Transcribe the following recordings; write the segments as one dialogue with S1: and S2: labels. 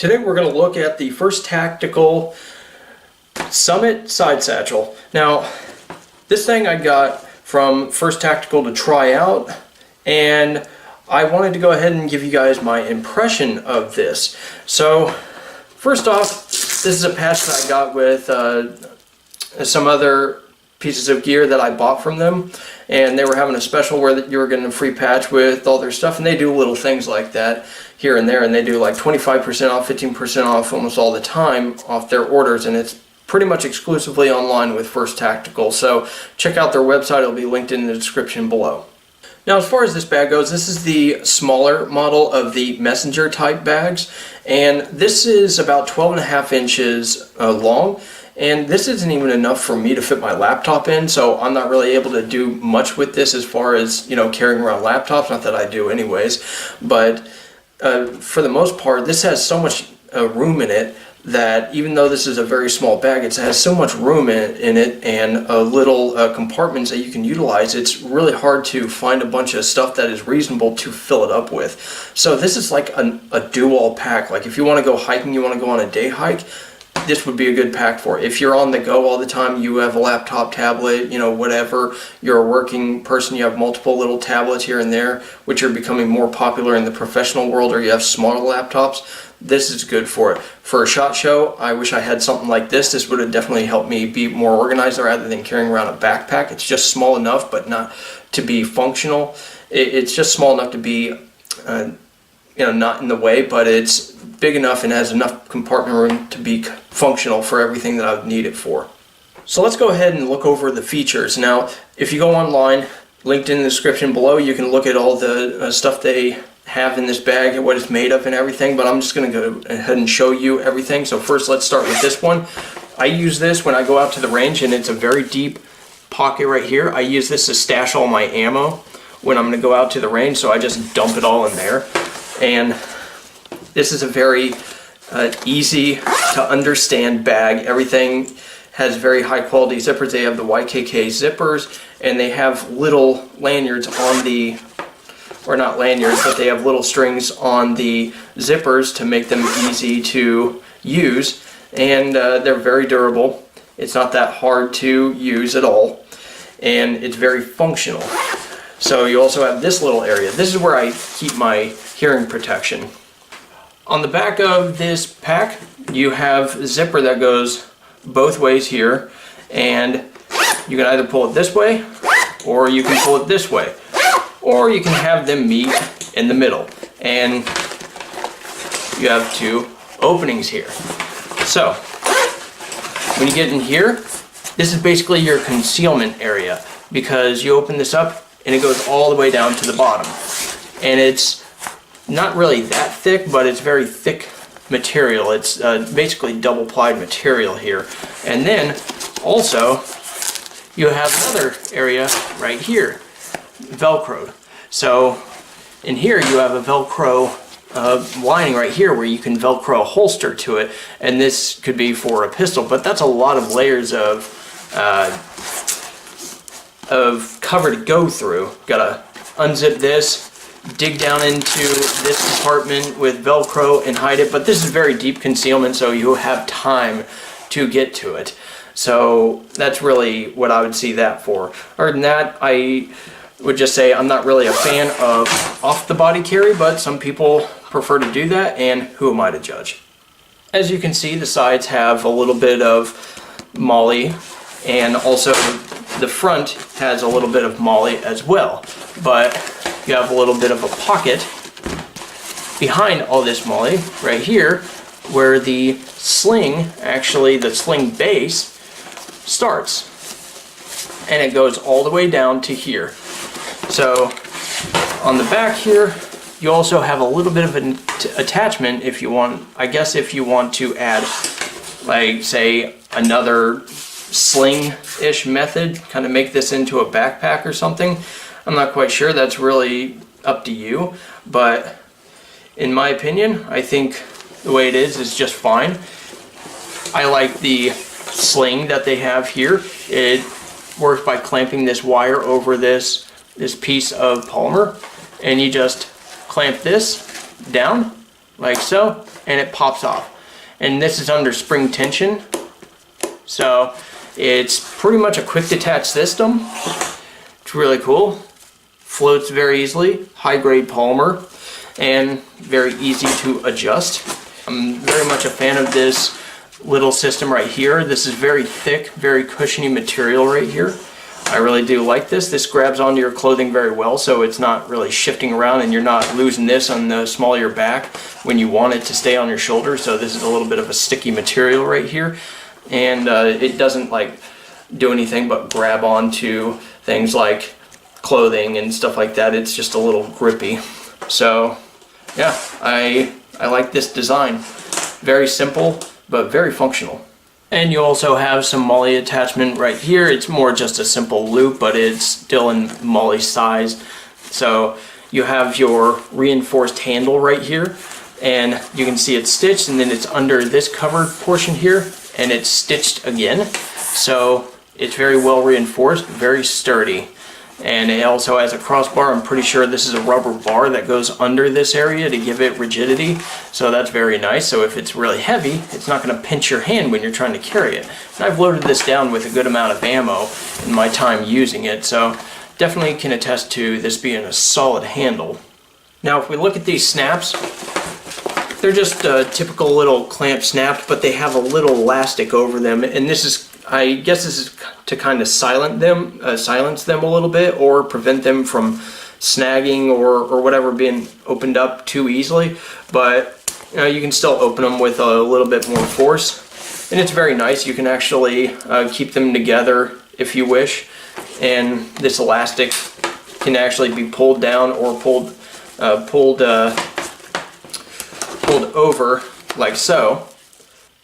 S1: Today we're going to look at the First Tactical Side Satchel. Now, this thing I got from First Tactical to try out, and I wanted to go ahead and give you guys my impression of this. So, first off, this is a patch that I got with some other pieces of gear that I bought from them, and they were having a special where you were getting a free patch with all their stuff, and they do little things like that here and there, and they do like 25% off, 15% off almost all the time off their orders, and it's pretty much exclusively online with First Tactical. So check out their website, it'll be linked in the description below. Now, as far as this bag goes, this is the smaller model of the messenger type bags, and this is about 12.5 inches long, and this isn't even enough for me to fit my laptop in, so I'm not really able to do much with this as far as, you know, carrying around laptops. Not that I do anyways, but for the most part, this has so much room in it that even though this is a very small bag, it has so much room in it and little compartments that you can utilize. It's really hard to find a bunch of stuff that is reasonable to fill it up with. So this is like a do-all pack. Like if you want to go hiking, you want to go on a day hike, this would be a good pack for it. If you're on the go all the time, you have a laptop, tablet, you know, whatever, you're a working person, you have multiple little tablets here and there, which are becoming more popular in the professional world, or you have smaller laptops, this is good for it. For a SHOT Show, I wish I had something like this. This would have definitely helped me be more organized rather than carrying around a backpack. It's just small enough, but not to be functional. It's just small enough to be, you know, not in the way, but it's big enough and has enough compartment room to be functional for everything that I would need it for. So let's go ahead and look over the features. Now, if you go online, linked in the description below, you can look at all the stuff they have in this bag and what it's made of and everything, but I'm just going to go ahead and show you everything. So first, let's start with this one. I use this when I go out to the range, and it's a very deep pocket right here. I use this to stash all my ammo when I'm going to go out to the range, so I just dump it all in there. And this is a very easy to understand bag. Everything has very high quality zippers. They have the YKK zippers, and they have little lanyards on the, or not lanyards, but they have little strings on the zippers to make them easy to use, and they're very durable. It's not that hard to use at all, and it's very functional. So you also have this little area. This is where I keep my hearing protection. On the back of this pack, you have a zipper that goes both ways here, and you can either pull it this way, or you can pull it this way, or you can have them meet in the middle, and you have two openings here. So when you get in here, this is basically your concealment area, because you open this up and it goes all the way down to the bottom, and it's not really that thick, but it's very thick material. It's basically double plied material here. And then also you have another area right here, Velcroed. So in here you have a Velcro lining right here where you can Velcro a holster to it, and this could be for a pistol, but that's a lot of layers of cover to go through. Gotta unzip this, dig down into this compartment with Velcro and hide it, but this is very deep concealment, so you have time to get to it. So that's really what I would see that for. Other than that, I would just say I'm not really a fan of off the body carry, but some people prefer to do that, and who am I to judge? As you can see, the sides have a little bit of MOLLE, and also the front has a little bit of MOLLE as well, but you have a little bit of a pocket behind all this MOLLE right here where the sling, actually the sling base, starts, and it goes all the way down to here. So on the back here you also have a little bit of an attachment if you want, I guess if you want to add, like, say, another sling-ish method, kind of make this into a backpack or something. I'm not quite sure, that's really up to you, but in my opinion, I think the way it is just fine. I like the sling that they have here. It works by clamping this wire over this piece of polymer, and you just clamp this down like so, and it pops off. And this is under spring tension, so it's pretty much a quick detach system. It's really cool. Floats very easily, high grade polymer, and very easy to adjust. I'm very much a fan of this little system right here. This is very thick, very cushiony material right here. I really do like this. This grabs onto your clothing very well, so it's not really shifting around and you're not losing this on the small of your back when you want it to stay on your shoulder. So this is a little bit of a sticky material right here, and it doesn't like do anything but grab onto things like clothing and stuff like that. It's just a little grippy. So yeah, I like this design. Very simple, but very functional. And you also have some MOLLE attachment right here. It's more just a simple loop, but it's still in MOLLE size. So you have your reinforced handle right here, and you can see it's stitched, and then it's under this covered portion here, and it's stitched again. So it's very well reinforced, very sturdy. And it also has a crossbar. I'm pretty sure this is a rubber bar that goes under this area to give it rigidity. So that's very nice. So if it's really heavy, it's not going to pinch your hand when you're trying to carry it. And I've loaded this down with a good amount of ammo in my time using it. So definitely can attest to this being a solid handle. Now if we look at these snaps, they're just a typical little clamp snaps, but they have a little elastic over them. And this is, I guess this is to kind of silence them a little bit, or prevent them from snagging or whatever being opened up too easily. But you can still open them with a little bit more force, and it's very nice. You can actually keep them together if you wish, and this elastic can actually be pulled down or pulled over like so.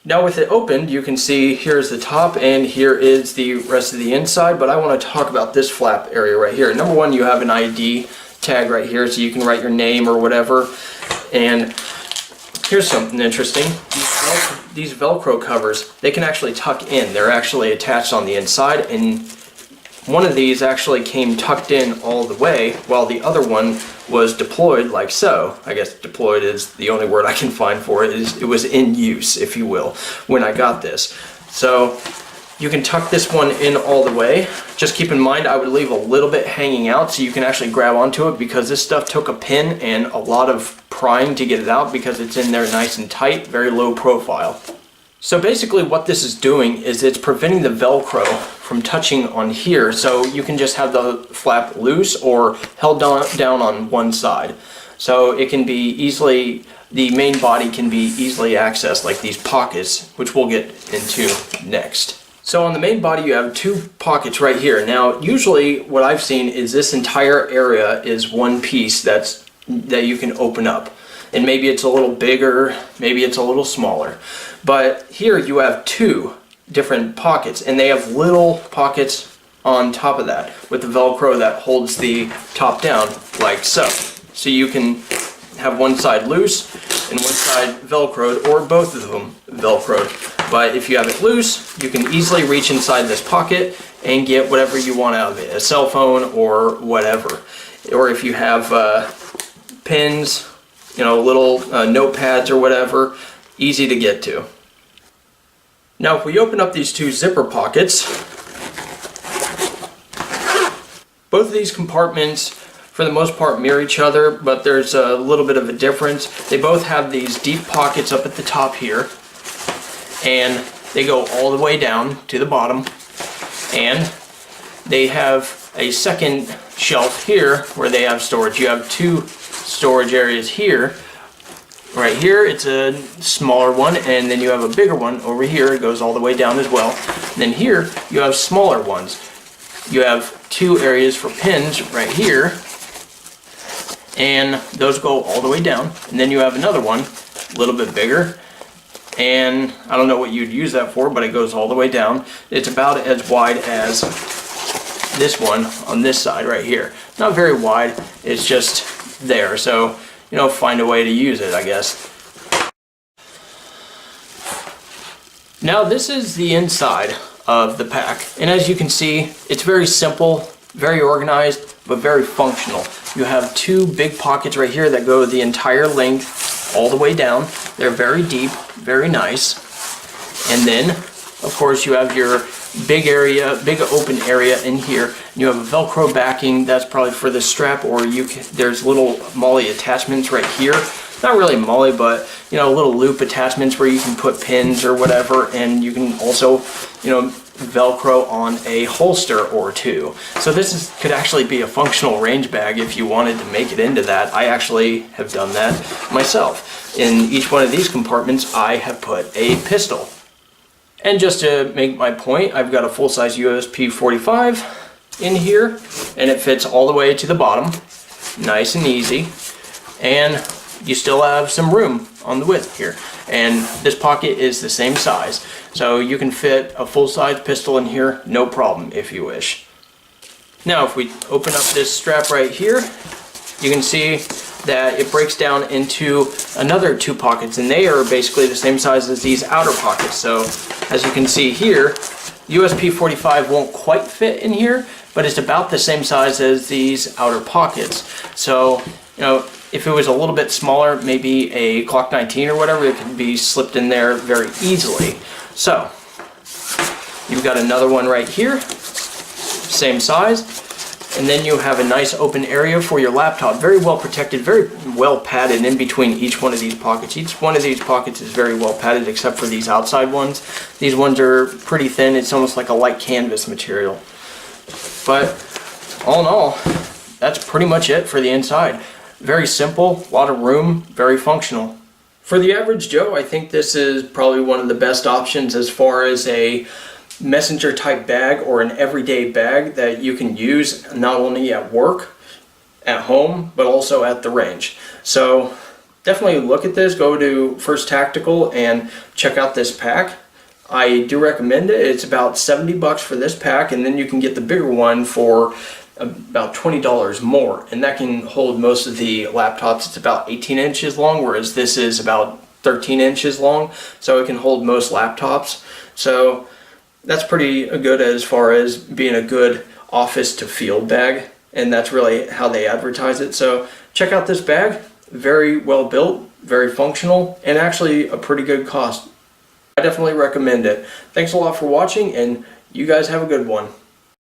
S1: Now with it opened, you can see here's the top and here is the rest of the inside, but I want to talk about this flap area right here. Number one, you have an ID tag right here, so you can write your name or whatever. And here's something interesting. These Velcro covers, they can actually tuck in. They're actually attached on the inside, and one of these actually came tucked in all the way, while the other one was deployed like so. I guess deployed is the only word I can find for it. It was in use, if you will, when I got this. So you can tuck this one in all the way. Just keep in mind, I would leave a little bit hanging out so you can actually grab onto it, because this stuff took a pin and a lot of prying to get it out, because it's in there nice and tight, very low profile. So basically what this is doing is it's preventing the Velcro from touching on here, so you can just have the flap loose or held down on one side. So it can be easily, the main body can be easily accessed, like these pockets, which we'll get into next. So on the main body you have two pockets right here. Now usually what I've seen is this entire area is one piece that you can open up. And maybe it's a little bigger, maybe it's a little smaller. But here you have two different pockets, and they have little pockets on top of that with the Velcro that holds the top down like so. So you can have one side loose and one side Velcroed, or both of them Velcroed. But if you have it loose, you can easily reach inside this pocket and get whatever you want out of it, a cell phone or whatever. Or if you have pins, little notepads or whatever, easy to get to. Now if we open up these two zipper pockets, both of these compartments for the most part mirror each other, but there's a little bit of a difference. They both have these deep pockets up at the top here, and they go all the way down to the bottom, and they have a second shelf here where they have storage. You have two storage areas here. Right here it's a smaller one, and then you have a bigger one over here. It goes all the way down as well. And then here you have smaller ones. You have two areas for pins right here, and those go all the way down. And then you have another one a little bit bigger, and I don't know what you'd use that for, but it goes all the way down. It's about as wide as this one on this side right here. Not very wide, it's just there, so find a way to use it, I guess. Now this is the inside of the pack, and as you can see, it's very simple, very organized, but very functional. You have two big pockets right here that go the entire length all the way down. They're very deep, very nice. And then, of course, you have your big area, big open area in here. You have a Velcro backing. That's probably for the strap, or there's little MOLLE attachments right here. Not really MOLLE, but little loop attachments where you can put pins or whatever, and you can also, Velcro on a holster or two. So this could actually be a functional range bag if you wanted to make it into that. I actually have done that myself. In each one of these compartments, I have put a pistol. And just to make my point, I've got a full-size USP 45 in here, and it fits all the way to the bottom, nice and easy. And you still have some room on the width here, and this pocket is the same size, so you can fit a full-size pistol in here, no problem, if you wish. Now if we open up this strap right here, you can see that it breaks down into another two pockets, and they are basically the same size as these outer pockets. So as you can see here, USP 45 won't quite fit in here, but it's about the same size as these outer pockets. So if it was a little bit smaller, maybe a Glock 19 or whatever, it could be slipped in there very easily. So you've got another one right here, same size. And then you have a nice open area for your laptop, very well protected, very well padded in between each one of these pockets. Each one of these pockets is very well padded except for these outside ones. These ones are pretty thin, it's almost like a light canvas material. But all in all, that's pretty much it for the inside. Very simple, a lot of room, very functional. For the average Joe, I think this is probably one of the best options as far as a messenger type bag or an everyday bag that you can use not only at work, at home, but also at the range. So definitely look at this, go to First Tactical and check out this pack. I do recommend it. It's about 70 bucks for this pack, and then you can get the bigger one for about $20 more, and that can hold most of the laptops. It's about 18 inches long, whereas this is about 13 inches long, so it can hold most laptops. So that's pretty good as far as being a good office to field bag, and that's really how they advertise it. So check out this bag, very well built, very functional, and actually a pretty good cost. I definitely recommend it. Thanks a lot for watching, and you guys have a good one.